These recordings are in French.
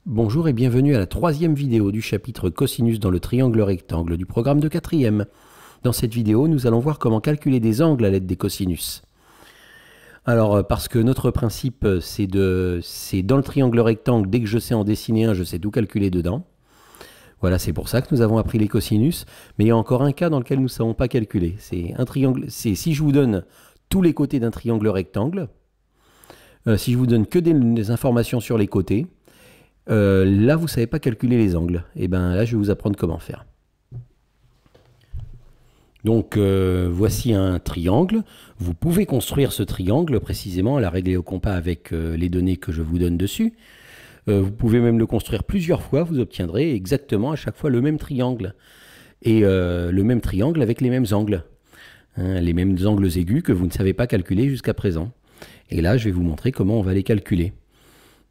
Bonjour et bienvenue à la troisième vidéo du chapitre cosinus dans le triangle rectangle du programme de quatrième. Dans cette vidéo, nous allons voir comment calculer des angles à l'aide des cosinus. Alors, parce que notre principe, c'est dans le triangle rectangle, dès que je sais en dessiner un, je sais tout calculer dedans. Voilà, c'est pour ça que nous avons appris les cosinus. Mais il y a encore un cas dans lequel nous ne savons pas calculer. C'est un triangle. C'est si je vous donne tous les côtés d'un triangle rectangle, si je vous donne que des informations sur les côtés, là, vous ne savez pas calculer les angles. Et bien là, je vais vous apprendre comment faire. Donc, voici un triangle. Vous pouvez construire ce triangle précisément à la règle et au compas avec les données que je vous donne dessus. Vous pouvez même le construire plusieurs fois. Vous obtiendrez exactement à chaque fois le même triangle. Et le même triangle avec les mêmes angles. Hein, les mêmes angles aigus que vous ne savez pas calculer jusqu'à présent. Et là, je vais vous montrer comment on va les calculer.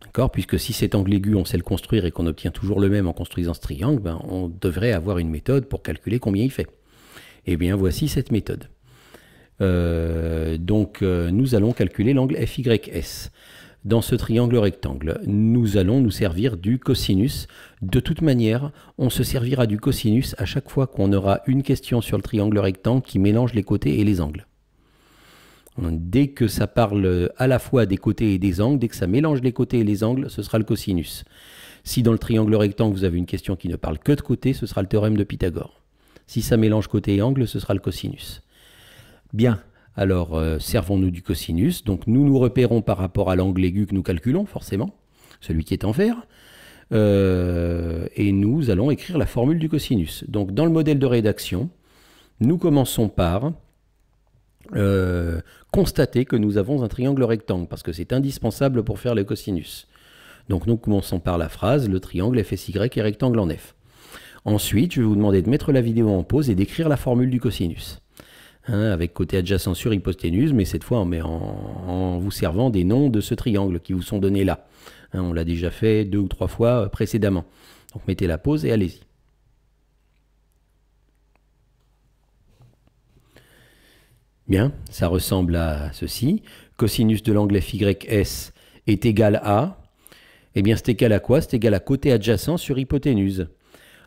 D'accord ? Puisque si cet angle aigu, on sait le construire et qu'on obtient toujours le même en construisant ce triangle, ben, on devrait avoir une méthode pour calculer combien il fait. Eh bien, voici cette méthode. Nous allons calculer l'angle FYS. Dans ce triangle rectangle, nous allons nous servir du cosinus. De toute manière, on se servira du cosinus à chaque fois qu'on aura une question sur le triangle rectangle qui mélange les côtés et les angles. Dès que ça parle à la fois des côtés et des angles, dès que ça mélange les côtés et les angles, ce sera le cosinus. Si dans le triangle rectangle, vous avez une question qui ne parle que de côtés, ce sera le théorème de Pythagore. Si ça mélange côté et angle, ce sera le cosinus. Bien, alors servons-nous du cosinus. Donc nous nous repérons par rapport à l'angle aigu que nous calculons, forcément, celui qui est en vert. Et nous allons écrire la formule du cosinus. Donc dans le modèle de rédaction, nous commençons par constater que nous avons un triangle rectangle, parce que c'est indispensable pour faire le cosinus. Donc nous commençons par la phrase, le triangle FSY est rectangle en F. Ensuite, je vais vous demander de mettre la vidéo en pause et d'écrire la formule du cosinus. Hein, avec côté adjacent sur hypoténuse, mais cette fois en vous servant des noms de ce triangle qui vous sont donnés là. Hein, on l'a déjà fait 2 ou 3 fois précédemment. Donc mettez la pause et allez-y. Bien, ça ressemble à ceci. Cosinus de l'angle FYS est égal à... Eh bien, c'est égal à quoi? C'est égal à côté adjacent sur hypoténuse.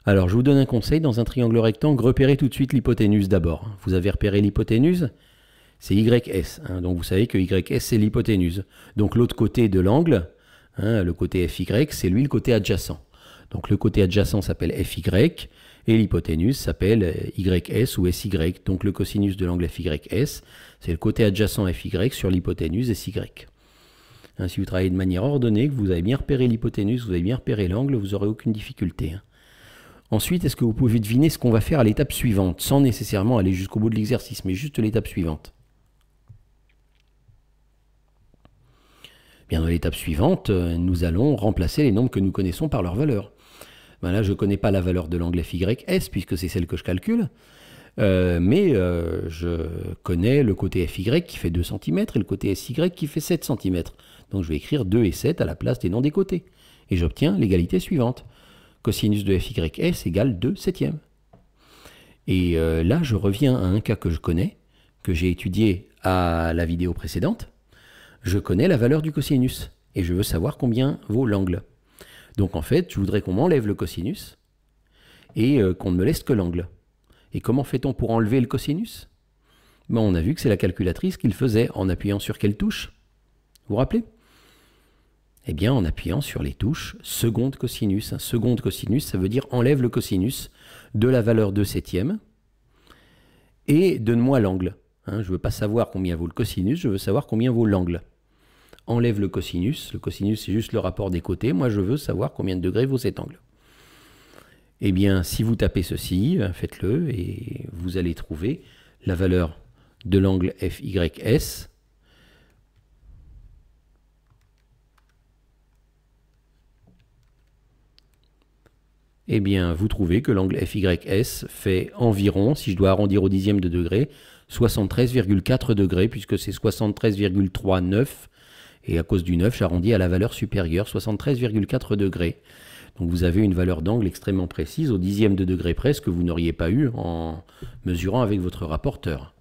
Alors, je vous donne un conseil. Dans un triangle rectangle, repérez tout de suite l'hypoténuse d'abord. Vous avez repéré l'hypoténuse? C'est YS. Hein, donc, vous savez que YS, c'est l'hypoténuse. Donc, l'autre côté de l'angle, hein, le côté FY, c'est lui le côté adjacent. Donc, le côté adjacent s'appelle FY. Et l'hypoténuse s'appelle YS ou SY. Donc le cosinus de l'angle FYS, c'est le côté adjacent FY sur l'hypoténuse SY. Hein, si vous travaillez de manière ordonnée, que vous avez bien repéré l'hypoténuse, vous avez bien repéré l'angle, vous n'aurez aucune difficulté. Hein. Ensuite, est-ce que vous pouvez deviner ce qu'on va faire à l'étape suivante, sans nécessairement aller jusqu'au bout de l'exercice, mais juste l'étape suivante? Bien, dans l'étape suivante, nous allons remplacer les nombres que nous connaissons par leur valeur. Ben là, je ne connais pas la valeur de l'angle FYS, puisque c'est celle que je calcule, mais je connais le côté FY qui fait 2 cm et le côté SY qui fait 7 cm. Donc je vais écrire 2 et 7 à la place des noms des côtés. Et j'obtiens l'égalité suivante. Cosinus de FYS égale 2 septièmes. Et là, je reviens à un cas que je connais, que j'ai étudié à la vidéo précédente. Je connais la valeur du cosinus, et je veux savoir combien vaut l'angle. Donc en fait, je voudrais qu'on m'enlève le cosinus et qu'on ne me laisse que l'angle. Et comment fait-on pour enlever le cosinus? Ben, on a vu que c'est la calculatrice qui le faisait en appuyant sur quelle touche? Vous vous rappelez? Eh bien, en appuyant sur les touches seconde cosinus. Un seconde cosinus, ça veut dire enlève le cosinus de la valeur de septième et donne-moi l'angle. Hein, je ne veux pas savoir combien vaut le cosinus, je veux savoir combien vaut l'angle. Enlève le cosinus c'est juste le rapport des côtés, moi je veux savoir combien de degrés vaut cet angle. Eh bien, si vous tapez ceci, faites-le et vous allez trouver la valeur de l'angle FYS. Eh bien, vous trouvez que l'angle FYS fait environ, si je dois arrondir au dixième de degré, 73,4 degrés, puisque c'est 73,39. Et à cause du 9, j'arrondis à la valeur supérieure, 73,4 degrés. Donc vous avez une valeur d'angle extrêmement précise, au dixième de degré près, ce que vous n'auriez pas eu en mesurant avec votre rapporteur.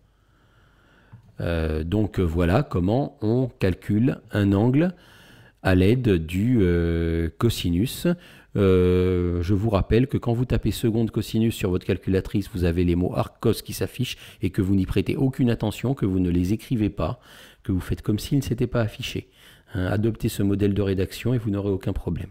Donc voilà comment on calcule un angle à l'aide du cosinus. Je vous rappelle que quand vous tapez seconde cosinus sur votre calculatrice, vous avez les mots arc-cos qui s'affichent et que vous n'y prêtez aucune attention, que vous ne les écrivez pas, que vous faites comme s'ils ne s'étaient pas affichés. Adoptez ce modèle de rédaction et vous n'aurez aucun problème.